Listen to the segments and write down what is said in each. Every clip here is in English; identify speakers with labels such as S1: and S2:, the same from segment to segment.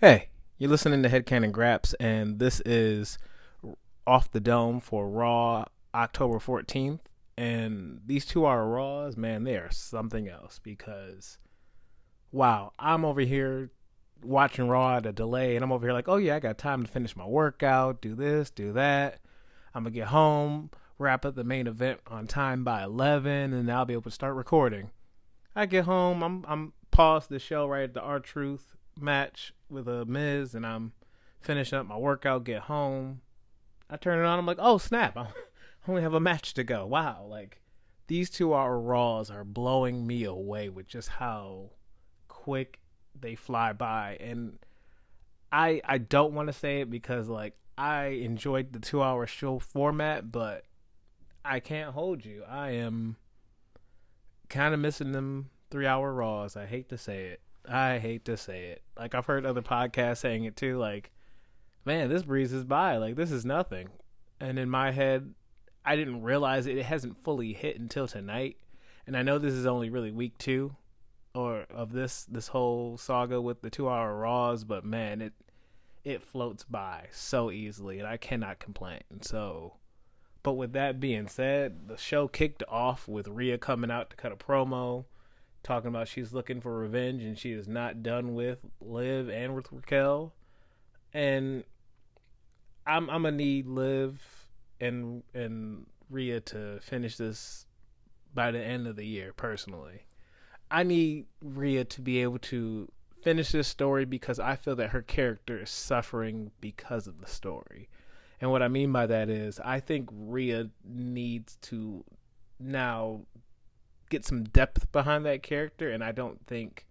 S1: Hey, you're listening to Headcanon Graps, and this is Off the Dome for Raw October 14th. And these 2 hour Raws, man, they are something else because, wow, I'm over here watching Raw at a delay, and I'm over here like, oh yeah, I got time to finish my workout, do this, do that. I'm going to get home, wrap up the main event on time by 11, and I'll be able to start recording. I get home, I'm pause the show right at the R-Truth match with a Miz, and I'm finishing up my workout, get home. I turn it on, I'm like, oh snap, I only have a match to go. Wow, like these 2 hour Raws are blowing me away with just how quick they fly by. And I don't want to say it because like I enjoyed the 2 hour show format, but I can't hold you. I am kind of missing them 3 hour Raws. I hate to say it. Like I've heard other podcasts saying it too. Like, man, this breezes by. Like this is nothing. And in my head, I didn't realize it hasn't fully hit until tonight. And I know this is only really week 2 or of this whole saga with the 2 hour Raws, but man, it floats by so easily, and I cannot complain. So, but with that being said, the show kicked off with Rhea coming out to cut a promo talking about she's looking for revenge and she is not done with Liv and with Raquel. And I'm gonna need Liv and Rhea to finish this by the end of the year. Personally, I need Rhea to be able to finish this story because I feel that her character is suffering because of the story. And what I mean by that is I think Rhea needs to now get some depth behind that character, and I don't think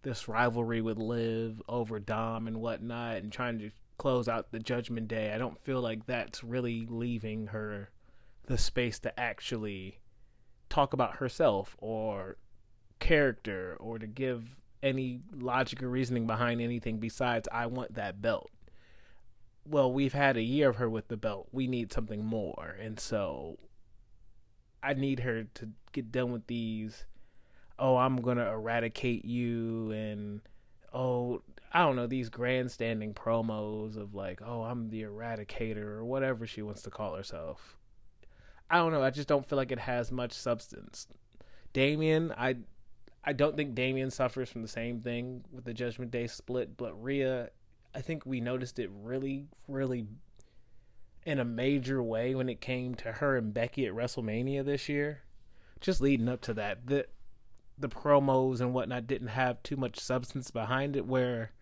S1: this rivalry with Liv over Dom and whatnot and trying to close out the Judgment Day, I don't feel like that's really leaving her the space to actually talk about herself or character or to give any logic or reasoning behind anything besides I want that belt. Well, we've had a year of her with the belt. We need something more. And so I need her to get done with these, oh, I'm going to eradicate you, and, oh, I don't know, these grandstanding promos of like, oh, I'm the eradicator, or whatever she wants to call herself. I don't know, I just don't feel like it has much substance. Damian, I don't think Damian suffers from the same thing with the Judgment Day split, but Rhea, I think we noticed it really, really in a major way when it came to her and Becky at WrestleMania this year. Just leading up to that, the promos and whatnot didn't have too much substance behind it, where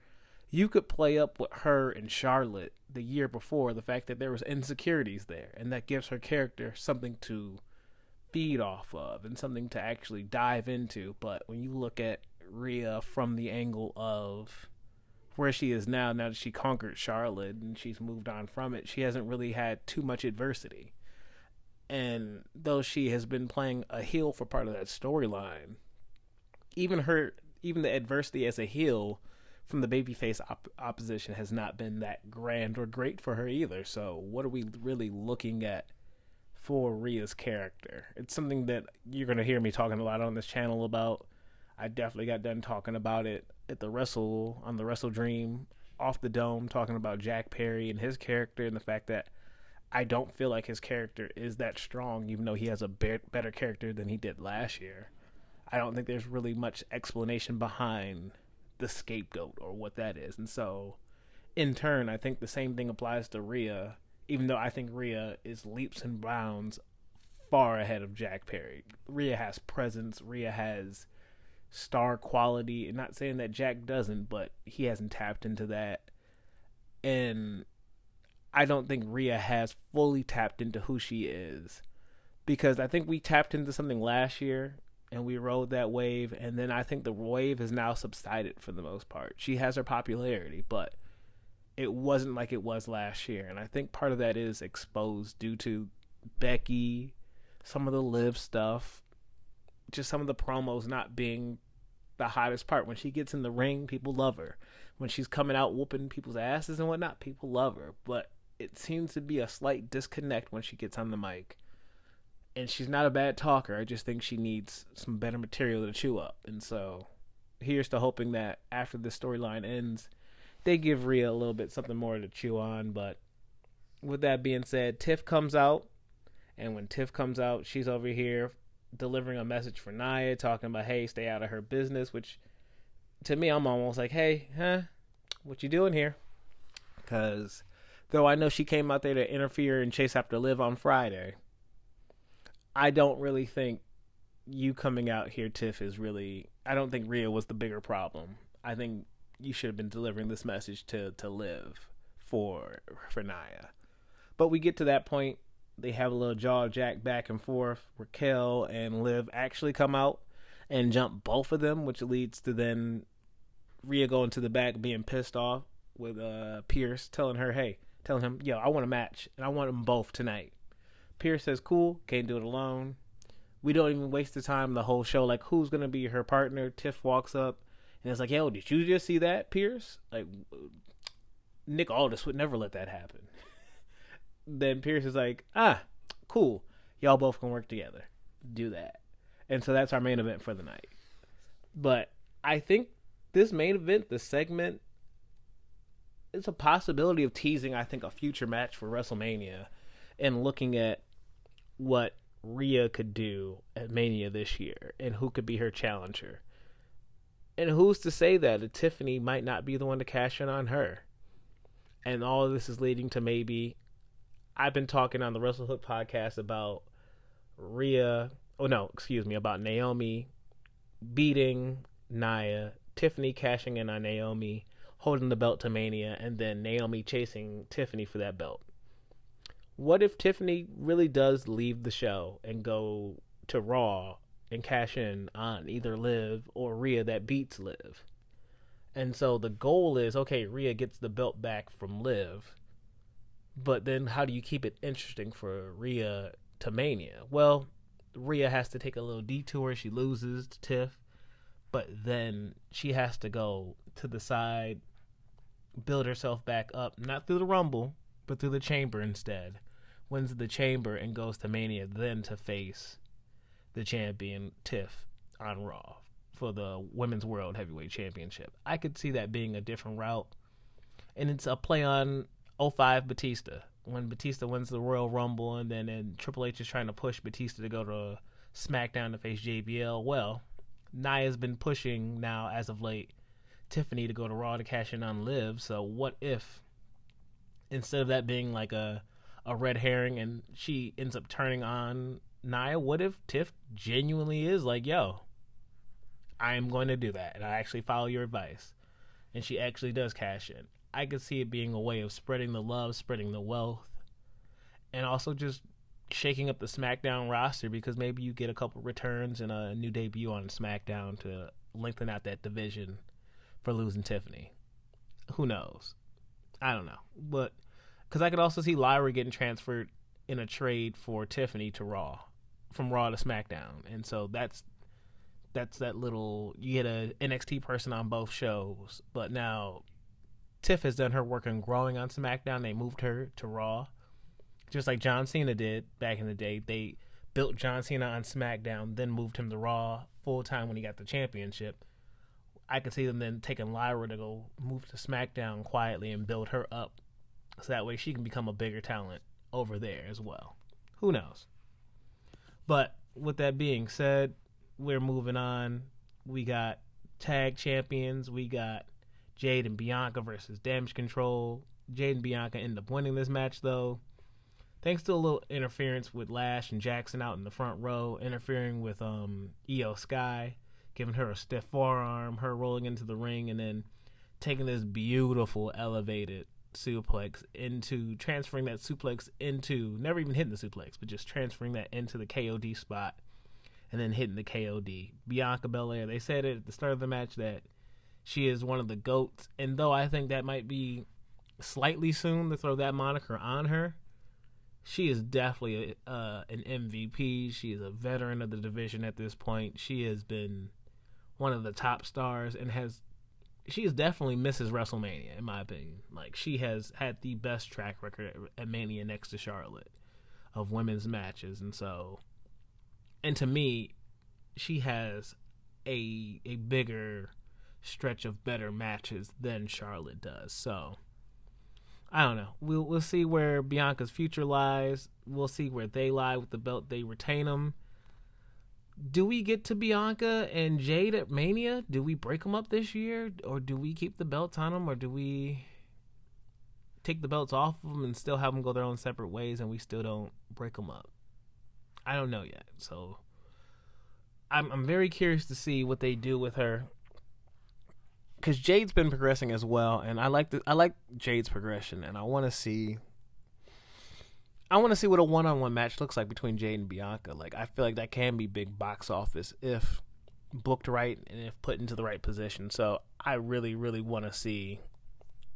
S1: you could play up with her and Charlotte the year before, the fact that there was insecurities there, and that gives her character something to feed off of and something to actually dive into. But when you look at Rhea from the angle of where she is now that she conquered Charlotte and she's moved on from it, she hasn't really had too much adversity. And though she has been playing a heel for part of that storyline, even the adversity as a heel from the babyface opposition has not been that grand or great for her either. So what are we really looking at for Rhea's character? It's something that you're going to hear me talking a lot on this channel about. I definitely got done talking about it at the on the Wrestle Dream Off the Dome, talking about Jack Perry and his character, and the fact that I don't feel like his character is that strong, even though he has a better character than he did last year. I don't think there's really much explanation behind the scapegoat or what that is. And so, in turn, I think the same thing applies to Rhea, even though I think Rhea is leaps and bounds far ahead of Jack Perry. Rhea has presence. Rhea has star quality. And not saying that Jack doesn't, but he hasn't tapped into that. And I don't think Rhea has fully tapped into who she is, because I think we tapped into something last year and we rode that wave, and then I think the wave has now subsided for the most part. She has her popularity, but it wasn't like it was last year, and I think part of that is exposed due to Becky, some of the Liv stuff, just some of the promos not being the hottest part. When she gets in the ring, people love her. When she's coming out whooping people's asses and whatnot, people love her. But it seems to be a slight disconnect when she gets on the mic. And she's not a bad talker. I just think she needs some better material to chew up. And so here's to hoping that after this storyline ends, they give Rhea a little bit something more to chew on. But with that being said, Tiff comes out, and when Tiff comes out, she's over here delivering a message for Nia, talking about, hey, stay out of her business, which to me, I'm almost like, hey, what you doing here? Because though I know she came out there to interfere and chase after Liv on Friday, I don't really think you coming out here, Tiff, is really... I don't think Rhea was the bigger problem. I think you should have been delivering this message to Liv for Nia. But we get to that point. They have a little jaw jack back and forth. Raquel and Liv actually come out and jump both of them, which leads to then Rhea going to the back being pissed off with Pierce, telling him, yo, I want a match, and I want them both tonight. Pierce says, cool, can't do it alone. We don't even waste the time the whole show, like, who's going to be her partner? Tiff walks up, and it's like, yo, did you just see that, Pierce? Like, Nick Aldis would never let that happen. Then Pierce is like, cool, y'all both can work together. Do that. And so that's our main event for the night. But I think this main event, the segment, it's a possibility of teasing, I think, a future match for WrestleMania and looking at what Rhea could do at Mania this year and who could be her challenger. And who's to say that Tiffany might not be the one to cash in on her? And all of this is leading to maybe... I've been talking on the WrestleHook podcast about about Naomi beating Nia, Tiffany cashing in on Naomi, holding the belt to Mania, and then Naomi chasing Tiffany for that belt. What if Tiffany really does leave the show and go to Raw and cash in on either Liv or Rhea that beats Liv? And so the goal is, okay, Rhea gets the belt back from Liv, but then how do you keep it interesting for Rhea to Mania? Well, Rhea has to take a little detour. She loses to Tiff, but then she has to go to the side, build herself back up, not through the Rumble, but through the Chamber instead. Wins the Chamber and goes to Mania, then to face the champion Tiff on Raw for the Women's World Heavyweight Championship. I could see that being a different route, and it's a play on 05 Batista, when Batista wins the Royal Rumble, and then Triple H is trying to push Batista to go to SmackDown to face JBL. Well, Nia's been pushing now, as of late, Tiffany to go to Raw to cash in on Liv. So what if, instead of that being like a red herring and she ends up turning on Nia, what if Tiff genuinely is like, yo, I am going to do that, and I actually follow your advice, and she actually does cash in? I could see it being a way of spreading the love, spreading the wealth, and also just shaking up the SmackDown roster, because maybe you get a couple returns and a new debut on SmackDown to lengthen out that division for losing Tiffany. Who knows? I don't know. But because I could also see Lyra getting transferred in a trade for Tiffany to Raw, from Raw to SmackDown. And so that's that little, you get a NXT person on both shows, but now Tiff has done her work in growing on SmackDown. They moved her to Raw, just like John Cena did back in the day. They built John Cena on SmackDown, then moved him to Raw full-time when he got the championship. I could see them then taking Lyra to go move to SmackDown quietly and build her up, so that way she can become a bigger talent over there as well. Who knows? But with that being said, we're moving on. We got tag champions. We got Jade and Bianca versus Damage Control. Jade and Bianca end up winning this match, though, thanks to a little interference with Lash and Jackson out in the front row, interfering with Io Sky, giving her a stiff forearm, her rolling into the ring, and then taking this beautiful elevated suplex into, transferring that suplex into, never even hitting the suplex, but just transferring that into the KOD spot, and then hitting the KOD. Bianca Belair, they said it at the start of the match that she is one of the GOATs, and though I think that might be slightly soon to throw that moniker on her, she is definitely an MVP. She is a veteran of the division at this point. She has been one of the top stars, and she is definitely Mrs. WrestleMania, in my opinion. Like, she has had the best track record at Mania next to Charlotte of women's matches, and to me, she has a bigger stretch of better matches than Charlotte does. So I don't know. We'll see where Bianca's future lies. We'll see where they lie with the belt. They retain them. Do we get to Bianca and Jade at Mania? Do we break them up this year? Or do we keep the belts on them? Or do we take the belts off of them and still have them go their own separate ways and we still don't break them up? I don't know yet. So I'm very curious to see what they do with her. Because Jade's been progressing as well. And I like Jade's progression. And I want to see what a one-on-one match looks like between Jade and Bianca. Like, I feel like that can be big box office if booked right and if put into the right position. So I really, really want to see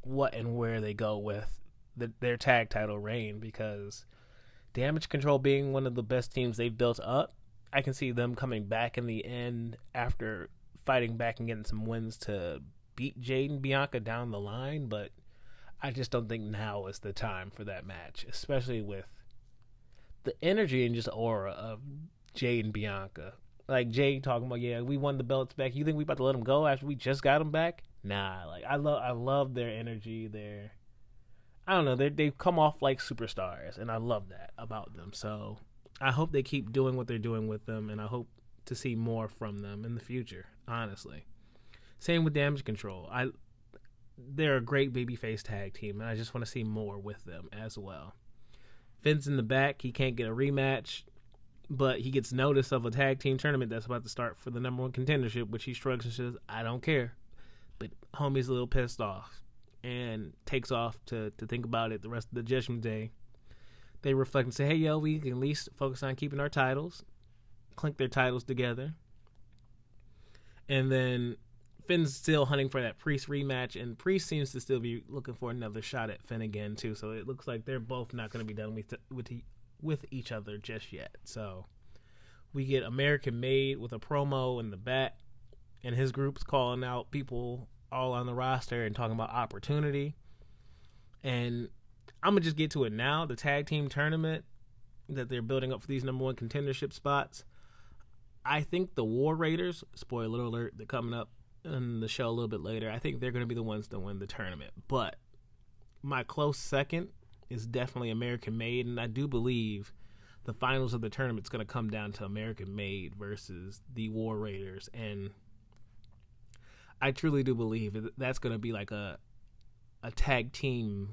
S1: what and where they go with their tag title reign, because Damage Control being one of the best teams they've built up, I can see them coming back in the end after fighting back and getting some wins to beat Jade and Bianca down the line, but I just don't think now is the time for that match, especially with the energy and just aura of Jade and Bianca. Like Jade talking about, yeah, we won the belts back. You think we about to let them go after we just got them back? Nah, like I love their energy. I don't know, they've come off like superstars, and I love that about them. So I hope they keep doing what they're doing with them, and I hope to see more from them in the future, honestly. Same with Damage Control. They're a great babyface tag team, and I just want to see more with them as well. Finn's in the back. He can't get a rematch, but he gets notice of a tag team tournament that's about to start for the number one contendership, which he shrugs and says, I don't care. But homie's a little pissed off and takes off to think about it the rest of the Judgment Day. They reflect and say, hey, yo, we can at least focus on keeping our titles, clink their titles together. And then Finn's still hunting for that Priest rematch, and Priest seems to still be looking for another shot at Finn again too. So it looks like they're both not going to be done with each other just yet. So we get American Made with a promo in the back, and his group's calling out people all on the roster and talking about opportunity. And I'm gonna just get to it now. The tag team tournament that they're building up for these number one contendership spots. I think the War Raiders, spoiler alert, they're coming up in the show a little bit later. I think they're going to be the ones to win the tournament. But my close second is definitely American Made, and I do believe the finals of the tournament is going to come down to American Made versus the War Raiders. And I truly do believe that's going to be like a tag team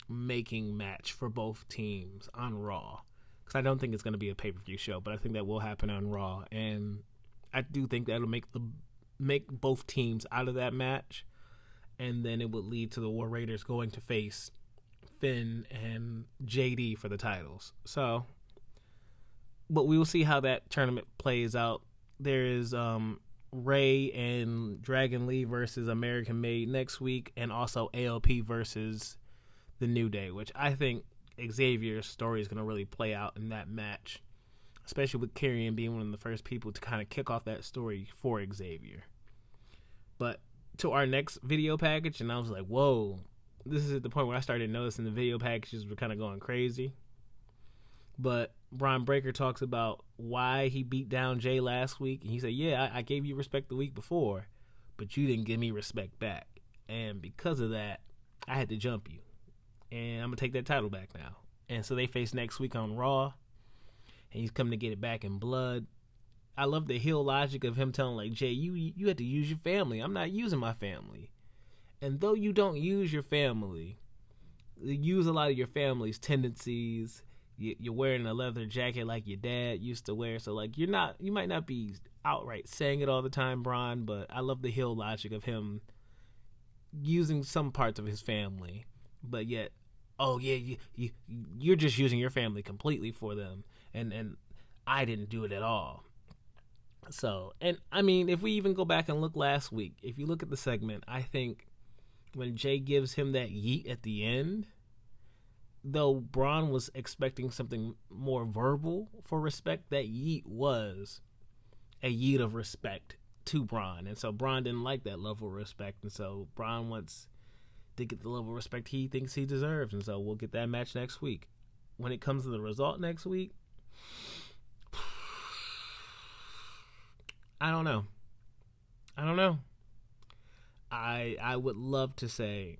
S1: making match for both teams on Raw. Because I don't think it's going to be a pay-per-view show, but I think that will happen on Raw. And I do think that'll make both teams out of that match, and then it would lead to the War Raiders going to face Finn and JD for the titles. So, but we will see how that tournament plays out. There is Ray and Dragon Lee versus American Made next week, and also AOP versus the New Day, which I think Xavier's story is going to really play out in that match, especially with Karrion being one of the first people to kind of kick off that story for Xavier. But to our next video package, and I was like, whoa, this is at the point where I started noticing the video packages were kind of going crazy. But Bron Breakker talks about why he beat down Jey last week, and he said, yeah, I gave you respect the week before, but you didn't give me respect back. And because of that, I had to jump you. And I'm going to take that title back now. And so they face next week on Raw, and he's coming to get it back in blood. I love the heel logic of him telling, like, Jey, you had to use your family. I'm not using my family. And though you don't use your family, you use a lot of your family's tendencies. You're wearing a leather jacket like your dad used to wear. So, like, you might not be outright saying it all the time, Bron, but I love the heel logic of him using some parts of his family, but yet, oh yeah, you're just using your family completely for them, and I didn't do it at all. So, and I mean, if we even go back and look last week, if you look at the segment, I think when Jey gives him that yeet at the end, though Bron was expecting something more verbal for respect, that yeet was a yeet of respect to Bron, and so Bron didn't like that level of respect, and so Bron wants to get the level of respect he thinks he deserves, and so we'll get that match next week. When it comes to the result next week, I don't know. I would love to say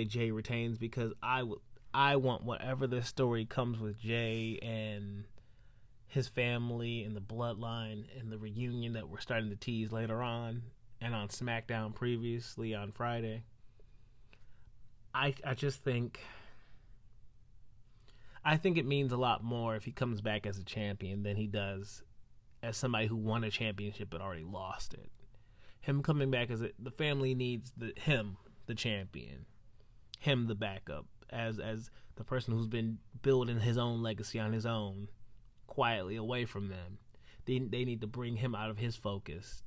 S1: Jey retains, because I want whatever this story comes with Jey and his family and the bloodline and the reunion that we're starting to tease later on and on SmackDown previously on Friday. I just think it means a lot more if he comes back as a champion than he does as somebody who won a championship but already lost it. Him coming back the family needs the champion, him the backup, as the person who's been building his own legacy on his own, quietly away from them. They need to bring him out of his focus.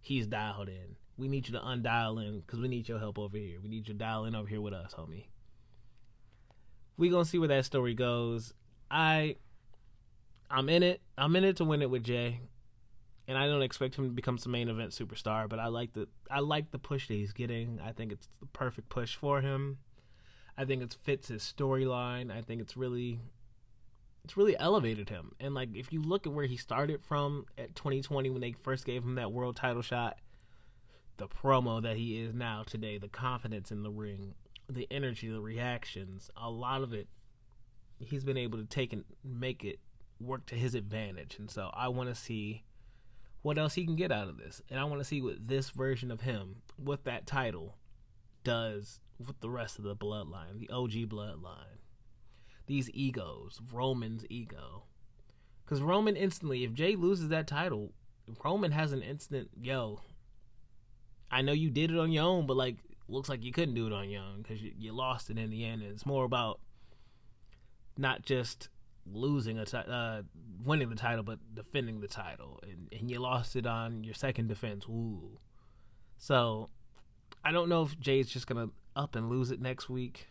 S1: He's dialed in. We need you to undial in, because we need your help over here. We need you to dial in over here with us, homie. We gonna see where that story goes. I'm in it. I'm in it to win it with Jey, and I don't expect him to become some main event superstar. But I like the push that he's getting. I think it's the perfect push for him. I think it fits his storyline. I think it's really elevated him. And like, if you look at where he started from at 2020 when they first gave him that world title shot, the promo that he is now today, the confidence in the ring, the energy, the reactions, a lot of it, he's been able to take and make it work to his advantage. And so I want to see what else he can get out of this. And I want to see what this version of him, with that title, does with the rest of the bloodline, the OG bloodline. These egos, Roman's ego. Because Roman instantly, if Jey loses that title, Roman has an instant, yo, I know you did it on your own, but like, looks like you couldn't do it on your own because you lost it in the end. And it's more about not just winning the title, but defending the title. And you lost it on your second defense. Ooh. So I don't know if Jey's just going to up and lose it next week.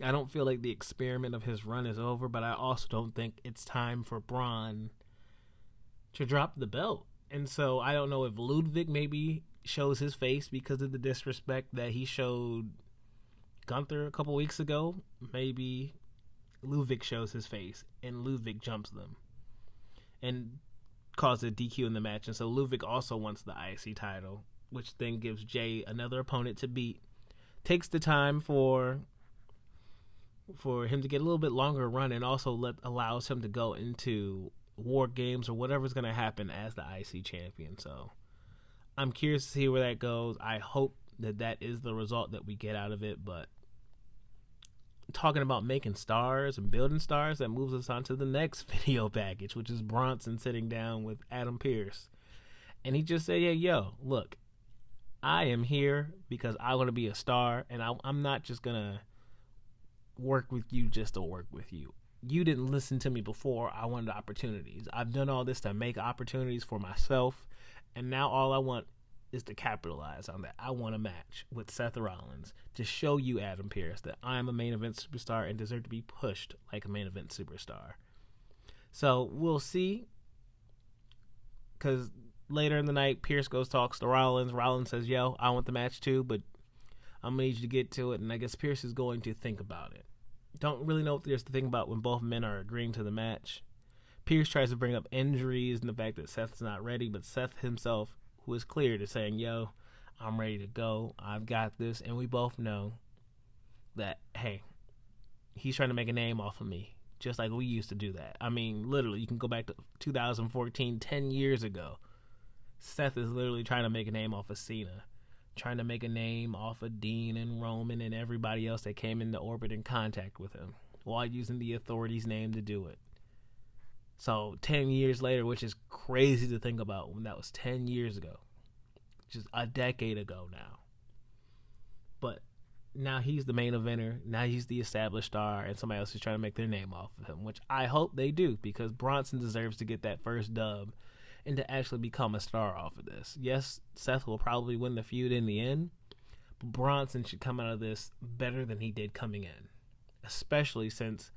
S1: I don't feel like the experiment of his run is over, but I also don't think it's time for Bron to drop the belt. And so I don't know if Ludwig maybe shows his face because of the disrespect that he showed Gunther a couple weeks ago. Maybe Ludwig shows his face and Ludwig jumps them and causes a DQ in the match. And so Ludwig also wants the IC title, which then gives Jey another opponent to beat. Takes the time for him to get a little bit longer run, and also allows him to go into War Games or whatever's going to happen as the IC champion. So I'm curious to see where that goes. I hope that is the result that we get out of it. But talking about making stars and building stars, that moves us on to the next video package, which is Bronson sitting down with Adam Pearce. And he just said, yo, look, I am here because I want to be a star, and I'm not just going to work with you just to work with you. You didn't listen to me before. I wanted opportunities. I've done all this to make opportunities for myself, and now all I want is to capitalize on that. I want a match with Seth Rollins to show you, Adam Pearce, that I'm a main event superstar and deserve to be pushed like a main event superstar. So we'll see, because later in the night, Pearce goes talks to Rollins. Rollins says, yo, I want the match too, but I'm going to need you to get to it. And I guess Pearce is going to think about it. Don't really know what there's to think about when both men are agreeing to the match. Pearce tries to bring up injuries and the fact that Seth's not ready, but Seth himself, who is cleared, is saying, yo, I'm ready to go. I've got this. And we both know that, hey, he's trying to make a name off of me, just like we used to do that. I mean, literally, you can go back to 2014, 10 years ago. Seth is literally trying to make a name off of Cena, trying to make a name off of Dean and Roman and everybody else that came into orbit in contact with him, while using the Authority's name to do it. So 10 years later, which is crazy to think about when that was 10 years ago, just a decade ago now. But now he's the main eventer. Now he's the established star, and somebody else is trying to make their name off of him, which I hope they do, because Bronson deserves to get that first dub and to actually become a star off of this. Yes, Seth will probably win the feud in the end, but Bronson should come out of this better than he did coming in, especially since,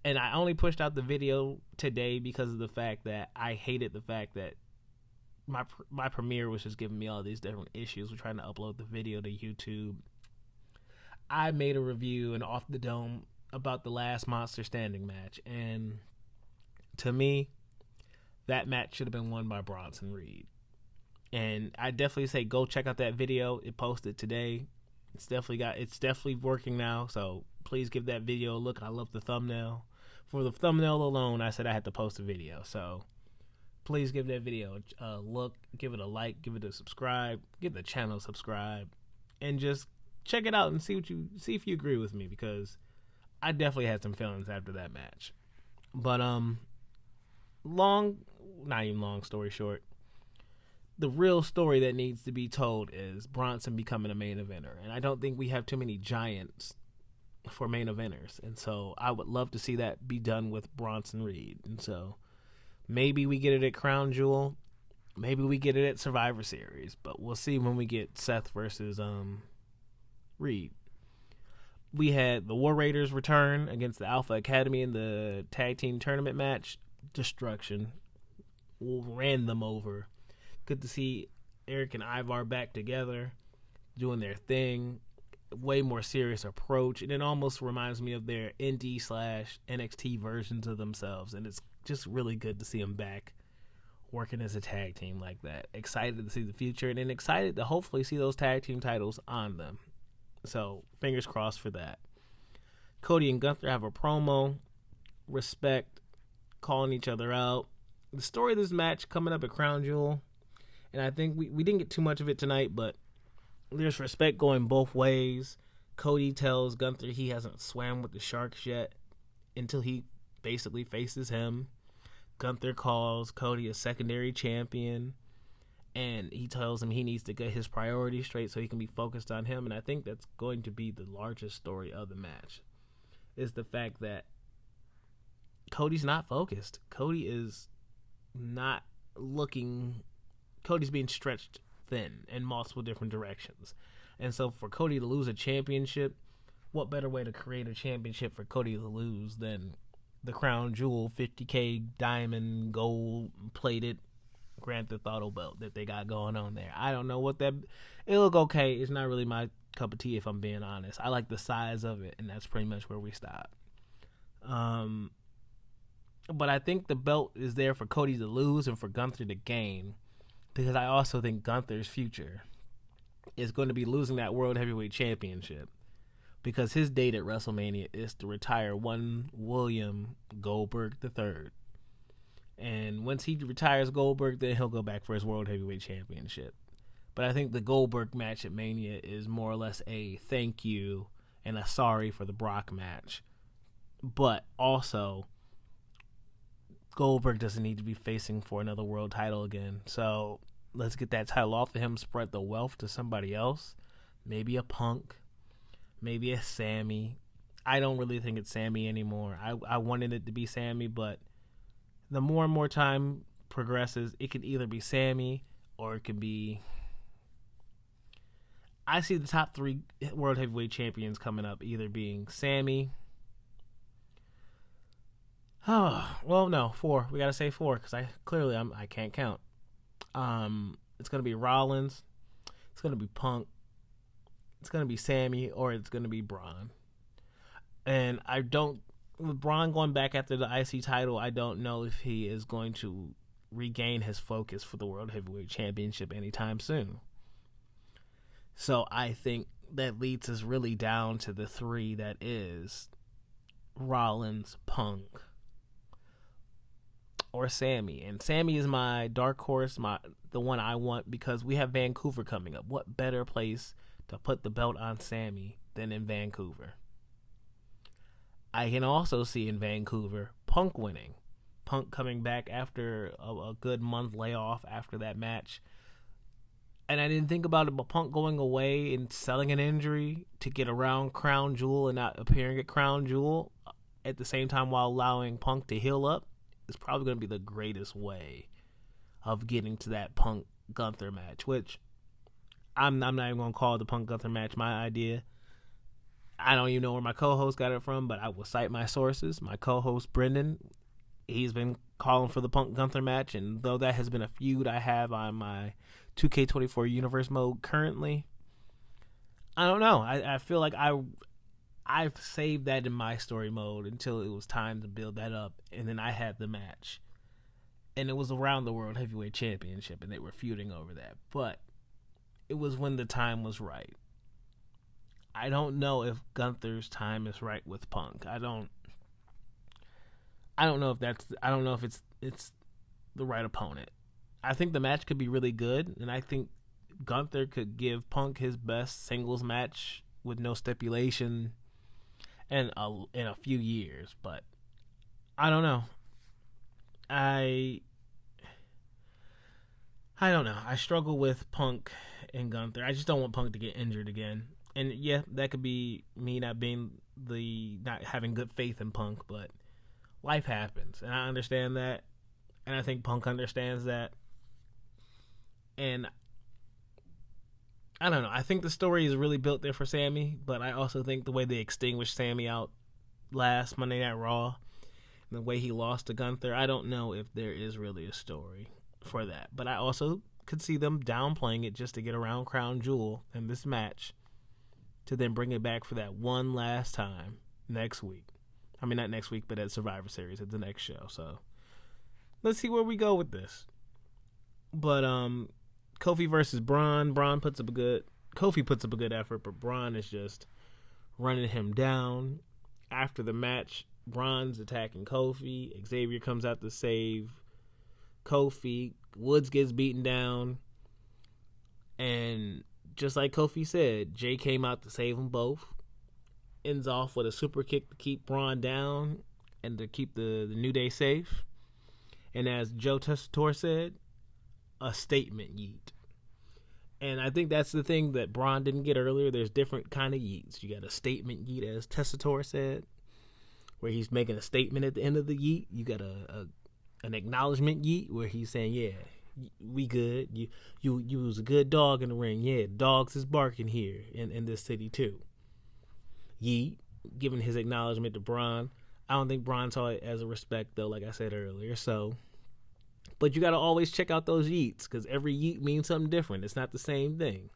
S1: and I only pushed out the video today because of the fact that I hated the fact that my Premiere was just giving me all these different issues with trying to upload the video to YouTube. I made a review and Off the Dome about the last Monster Standing match, and to me, that match should have been won by Bronson Reed. And I definitely say go check out that video. It posted today. It's definitely working now. So please give that video a look. I love the thumbnail. For the thumbnail alone, I said I had to post a video. So please give that video a look. Give it a like. Give it a subscribe. Give the channel a subscribe, and just check it out and see if you agree with me, because I definitely had some feelings after that match. But not even long story short, the real story that needs to be told is Bronson becoming a main eventer. And I don't think we have too many giants for main eventers. And so I would love to see that be done with Bronson Reed. And so maybe we get it at Crown Jewel. Maybe we get it at Survivor Series. But we'll see when we get Seth versus Reed. We had the War Raiders return against the Alpha Academy in the tag team tournament match. Destruction. Ran them over. Good to see Eric and Ivar back together, doing their thing. Way more serious approach, and it almost reminds me of their indie/NXT versions of themselves. And it's just really good to see them back working as a tag team like that. Excited to see the future, and then excited to hopefully see those tag team titles on them. So fingers crossed for that. Cody and Gunther have a promo, respect, calling each other out. The story of this match coming up at Crown Jewel. And I think we didn't get too much of it tonight, but there's respect going both ways. Cody tells Gunther he hasn't swam with the sharks yet until he basically faces him. Gunther calls Cody a secondary champion, and he tells him he needs to get his priorities straight so he can be focused on him. And I think that's going to be the largest story of the match, is the fact that Cody's not focused. Cody's being stretched thin in multiple different directions. And so for Cody to lose a championship, what better way to create a championship for Cody to lose than the Crown Jewel 50K diamond gold plated Grand Theft Auto belt that they got going on there. I don't know what that... It look okay. It's not really my cup of tea, if I'm being honest. I like the size of it, and that's pretty much where we stop. But I think the belt is there for Cody to lose and for Gunther to gain, because I also think Gunther's future is going to be losing that World Heavyweight Championship, because his date at WrestleMania is to retire one William Goldberg III. And once he retires Goldberg, then he'll go back for his World Heavyweight Championship. But I think the Goldberg match at Mania is more or less a thank you and a sorry for the Brock match. But also, Goldberg doesn't need to be facing for another world title again. So let's get that title off of him, spread the wealth to somebody else. Maybe a Punk, maybe a Sammy. I don't really think it's Sammy anymore. I wanted it to be Sammy, but the more and more time progresses, it could either be Sammy or it could be... I see the top 3 World Heavyweight Champions coming up either being Sammy... Oh, well, no, 4. We got to say 4 because I can't count. It's going to be Rollins. It's going to be Punk. It's going to be Sammy, or it's going to be Bron. And with Bron going back after the IC title, I don't know if he is going to regain his focus for the World Heavyweight Championship anytime soon. So I think that leads us really down to the 3 that is Rollins, Punk, or Sammy. And Sammy is my dark horse, the one I want, because we have Vancouver coming up. What better place to put the belt on Sammy than in Vancouver? I can also see in Vancouver Punk winning. Punk coming back after a good month layoff after that match. And I didn't think about it, but Punk going away and selling an injury to get around Crown Jewel and not appearing at Crown Jewel at the same time while allowing Punk to heal up is probably going to be the greatest way of getting to that Punk Gunther match, which I'm not even going to call the Punk Gunther match my idea. I don't even know where my co-host got it from, but I will cite my sources. My co-host, Brendan, he's been calling for the Punk Gunther match, and though that has been a feud I have on my 2K24 Universe mode currently, I don't know. I feel like I've saved that in my story mode until it was time to build that up, and then I had the match. and it was around the World Heavyweight Championship, and they were feuding over that. But it was when the time was right. I don't know if Gunther's time is right with Punk. I don't know if it's the right opponent. I think the match could be really good, and I think Gunther could give Punk his best singles match with no stipulation in a few years, but I don't know. I don't know. I struggle with Punk and Gunther. I just don't want Punk to get injured again. And yeah, that could be me not having good faith in Punk, but life happens, and I understand that, and I think Punk understands that. And I don't know. I think the story is really built there for Sammy, but I also think the way they extinguished Sammy out last Monday Night Raw, and the way he lost to Gunther, I don't know if there is really a story for that. But I also could see them downplaying it just to get around Crown Jewel in this match, to then bring it back for that one last time next week. I mean, not next week, but at Survivor Series at the next show. So let's see where we go with this. But Kofi versus Bron. Kofi puts up a good effort, but Bron is just running him down. After the match, Bron's attacking Kofi. Xavier comes out to save Kofi. Woods gets beaten down. And just like Kofi said, Jey came out to save them both. Ends off with a super kick to keep Bron down and to keep the New Day safe. And as Joe Tessitore said, a statement yeet. And I think that's the thing that Bron didn't get earlier. There's different kind of yeets. You got a statement yeet, as Tessitore said, where he's making a statement at the end of the yeet. You got an acknowledgement yeet, where he's saying, yeah, we good. You was a good dog in the ring. Yeah, dogs is barking here in this city too. Yeet, giving his acknowledgement to Bron. I don't think Bron saw it as a respect, though, like I said earlier. So, but you got to always check out those yeets, because every yeet means something different. It's not the same thing.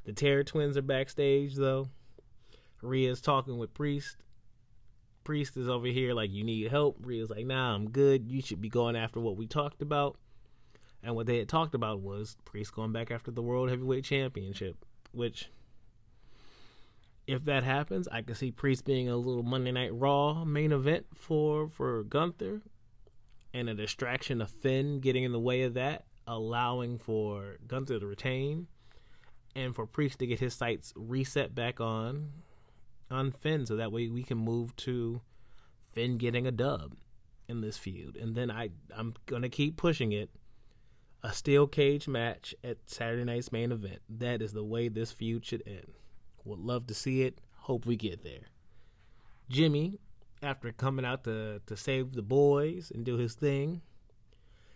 S1: The Terror Twins are backstage, though. Rhea's talking with Priest. Priest is over here like, you need help. Rhea's like, nah, I'm good. You should be going after what we talked about. And what they had talked about was Priest going back after the World Heavyweight Championship, which, if that happens, I could see Priest being a little Monday Night Raw main event for Gunther, and a distraction of Finn getting in the way of that, allowing for Gunther to retain, and for Priest to get his sights reset back on Finn, so that way we can move to Finn getting a dub in this feud. And then I'm going to keep pushing it. A steel cage match at Saturday night's main event. That is the way this feud should end. Would love to see it. Hope we get there. Jimmy, after coming out to save the boys and do his thing,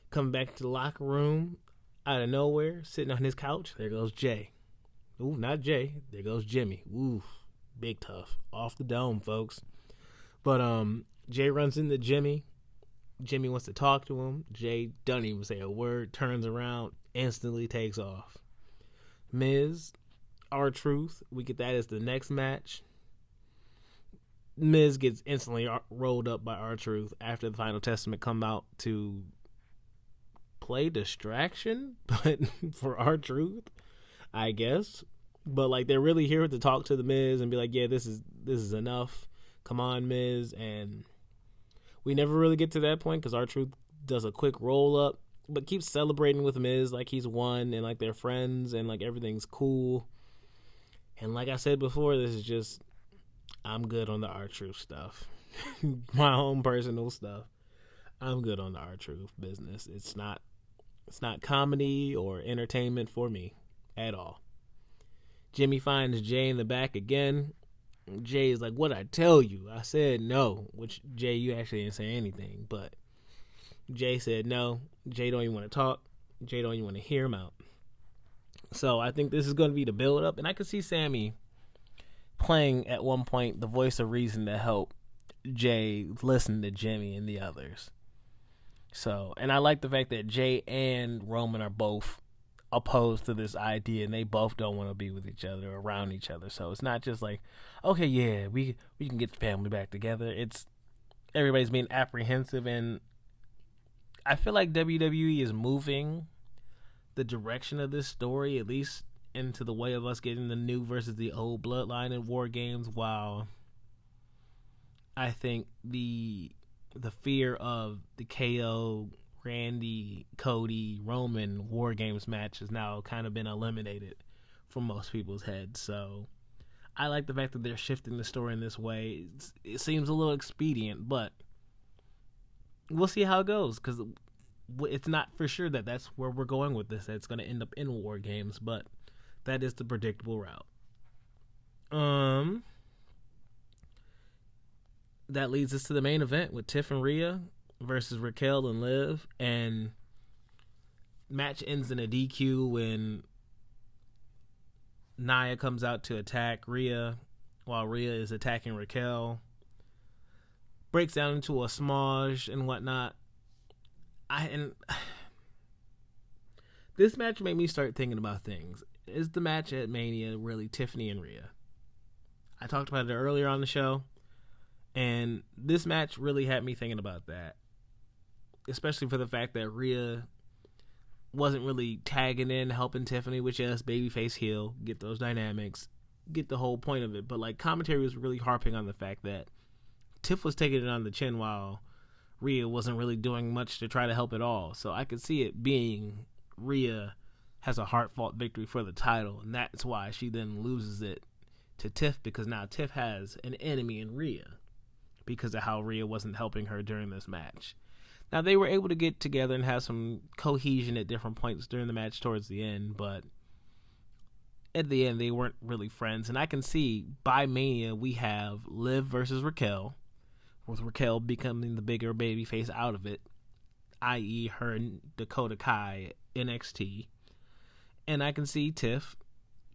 S1: coming back to the locker room out of nowhere, sitting on his couch. There goes Jey. Ooh, not Jey. There goes Jimmy. Ooh, big tough. Off the dome, folks. But Jey runs into Jimmy. Jimmy wants to talk to him. Jey doesn't even say a word, turns around, instantly takes off. Miz, R-Truth, we get that as the next match. Miz gets instantly rolled up by R-Truth after the Final Testament come out to play distraction, but for R-Truth, I guess. But like, they're really here to talk to the Miz and be like, yeah, this is enough. Come on, Miz. And we never really get to that point because R-Truth does a quick roll up, but keeps celebrating with Miz like he's won and like they're friends and like everything's cool. And like I said before, this is just, I'm good on the R-Truth stuff. My own personal stuff. I'm good on the R-Truth business. It's not comedy or entertainment for me at all. Jimmy finds Jey in the back again. Jey is like, what'd I tell you? I said no. Which, Jey, you actually didn't say anything. But Jey said no. Jey don't even want to talk. Jey don't even want to hear him out. So I think this is going to be the build-up. And I could see Sammy playing at one point the voice of reason to help Jey listen to Jimmy and the others. So, and I like the fact that Jey and Roman are both opposed to this idea, and they both don't want to be with each other or around each other. So it's not just like, okay, yeah, we can get the family back together. It's everybody's being apprehensive, and I feel like WWE is moving the direction of this story, at least into the way of us getting the new versus the old bloodline in War Games, while I think the fear of the KO, Randy, Cody, Roman War Games match has now kind of been eliminated from most people's heads. So I like the fact that they're shifting the story in this way. It seems a little expedient, but we'll see how it goes, because it's not for sure that that's where we're going with this, that it's going to end up in War Games, but that is the predictable route. That leads us to the main event with Tiff and Rhea versus Raquel and Liv, and match ends in a DQ when Nia comes out to attack Rhea while Rhea is attacking Raquel. Breaks down into a smosh and whatnot. This match made me start thinking about things. Is the match at Mania really Tiffany and Rhea? I talked about it earlier on the show, and this match really had me thinking about that, especially for the fact that Rhea wasn't really tagging in, helping Tiffany, which is babyface heel, get those dynamics, get the whole point of it. But like, commentary was really harping on the fact that Tiff was taking it on the chin while Rhea wasn't really doing much to try to help at all. So I could see it being Rhea has a hard-fought victory for the title, and that's why she then loses it to Tiff, because now Tiff has an enemy in Rhea because of how Rhea wasn't helping her during this match. Now, they were able to get together and have some cohesion at different points during the match towards the end, but at the end, they weren't really friends. And I can see by Mania, we have Liv versus Raquel, with Raquel becoming the bigger babyface out of it, i.e. her and Dakota Kai NXT. And I can see Tiff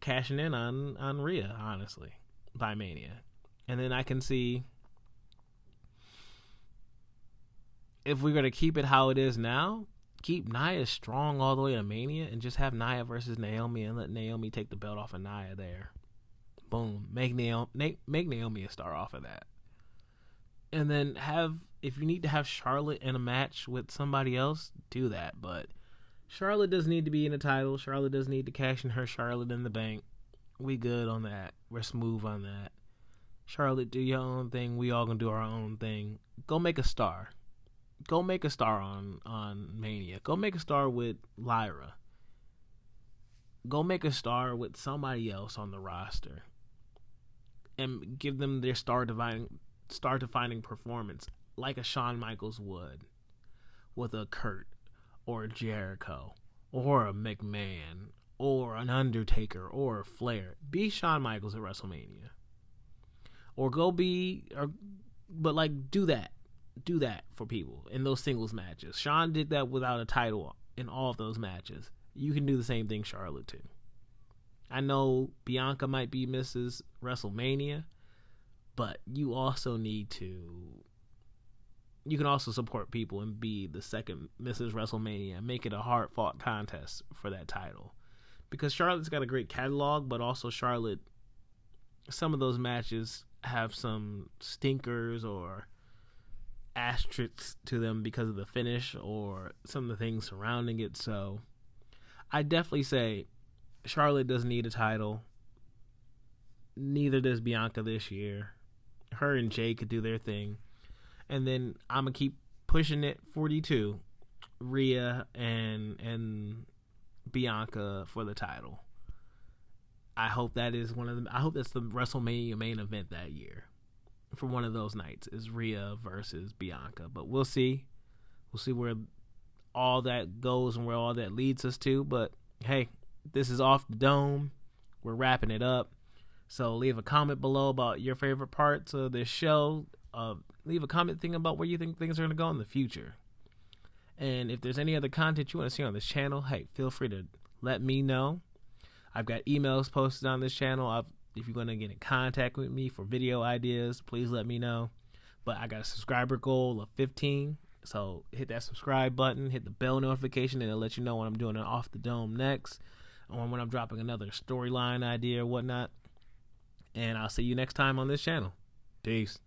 S1: cashing in on Rhea, honestly, by Mania. And then I can see, if we're going to keep it how it is now, keep Nia strong all the way to Mania and just have Nia versus Naomi and let Naomi take the belt off of Nia there. Boom. Make Naomi a star off of that. And then if you need to have Charlotte in a match with somebody else, do that. But Charlotte doesn't need to be in a title. Charlotte doesn't need to cash in her Charlotte in the Bank. We good on that. We're smooth on that. Charlotte, do your own thing. We all gonna do our own thing. Go make a star. Go make a star on Mania. Go make a star with Lyra. Go make a star with somebody else on the roster. And give them their star-defining performance like a Shawn Michaels would with a Kurt or a Jericho or a McMahon or an Undertaker or a Flair. Be Shawn Michaels at WrestleMania. Or do that. Do that for people in those singles matches. Shawn did that without a title in all of those matches. You can do the same thing, Charlotte, too. I know Bianca might be Mrs. WrestleMania, but you also need to... You can also support people and be the second Mrs. WrestleMania and make it a hard-fought contest for that title. Because Charlotte's got a great catalog, but also Charlotte, some of those matches have some stinkers or asterisks to them because of the finish or some of the things surrounding it. So I definitely say Charlotte doesn't need a title. Neither does Bianca this year. Her and Jey could do their thing. And then I'm going to keep pushing it 42. Rhea and Bianca for the title. I hope that is I hope that's the WrestleMania main event that year. For one of those nights is Rhea versus Bianca. But we'll see. We'll see where all that goes and where all that leads us to. But hey, this is Off the Dome. We're wrapping it up. So leave a comment below about your favorite parts of this show. Leave a comment thinking about where you think things are going to go in the future. And if there's any other content you want to see on this channel, hey, feel free to let me know. I've got emails posted on this channel. If you're going to get in contact with me for video ideas, please let me know. But I got a subscriber goal of 15. So hit that subscribe button, hit the bell notification, and it'll let you know when I'm doing an Off the Dome next, or when I'm dropping another storyline idea or whatnot. And I'll see you next time on this channel. Peace.